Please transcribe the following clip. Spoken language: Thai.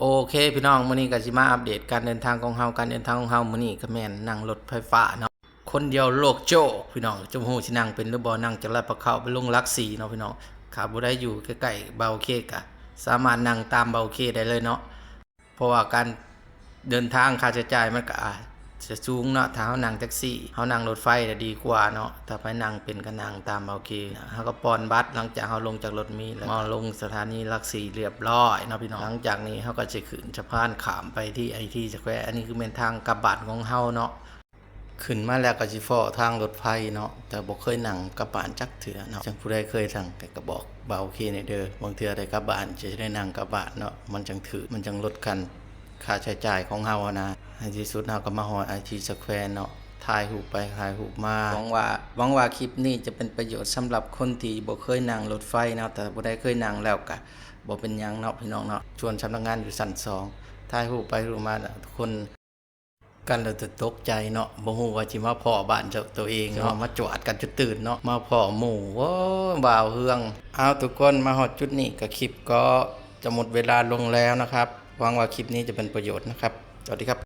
โอเคพี่น้องมื้อนี้ก็สิมาอัปเดตการเดินทางของเฮามื้อนี้ก็แม่นนั่งรถไฟฟ้าเนาะคนเดียวโลกโจกพี่น้องจะฮู้สินั่งเป็นหรือบ่นั่งจากลาดพร้าวไปลงหลัก4เนาะพี่น้องถ้าบ่ได้อยู่ใกล้ๆเบาเคก็สามารถนั่งตามเบาเคได้เลยเนาะเพราะว่าการเดินทางค่าใช้จ่ายมันก็อาจจะสูงเนาะถ้าเฮานั่งแท็กซี่เฮานั่งรถไฟจะดีกว่าเนาะถ้าไปนั่งเป็นก็นั่งตามเบาเคเฮาก็ป้อนบัตรหลังจากเฮาลงจากรถมีแล้วมาลงสถานีหลัก4เรียบร้อยเนาะพี่น้องหลังจากนี้เฮาก็จะขึ้นสะพานข้ามไปที่ไอทีสแควร์อันนี้คือเป็นทางกลับบ้านของเฮาเนาะขึ้นมาแล้วก็สิฟ้อทางรถไฟเนาะแต่บ่เคยนั่งกลับบ้านจักเทื่อเนาะจังผู้ใดเคยสั่งก็บอกเบาเคนี่เด้อบางเทื่อได้กลับบ้านจะได้นั่งกลับบ้านเนาะมันจังถือมันจังลดกันค่าใช้จ่ายของเฮานะในที่สุดเฮาก็มาฮอดไอทีสแควร์เนาะถ่ายรูปไปถ่ายรูปมาหวังว่าคลิปนี้จะเป็นประโยชน์สำหรับคนที่บ่เคยนั่งรถไฟเนาะแต่บ่ได้เคยนั่งแล้วก็บ่เป็นหยังเนาะพี่น้องเนาะชวนสำนักงานอยู่ชั้น2ถ่ายรูปไปรูปมาทุกคนกันแล้วจะตกใจเนาะบ่ฮู้ว่าสิมาพ้อบ้านเจ้าตัวเองเนาะมาจวดกันจนตื่นเนาะมาพ้อหมู่โว้ยบ่าวเฮืองเอาทุกคนมาฮอดจุดนี้ก็คลิปก็จะหมดเวลาลงแล้วนะครับหวังว่าคลิปนี้จะเป็นประโยชน์นะครับสวัสดีครับ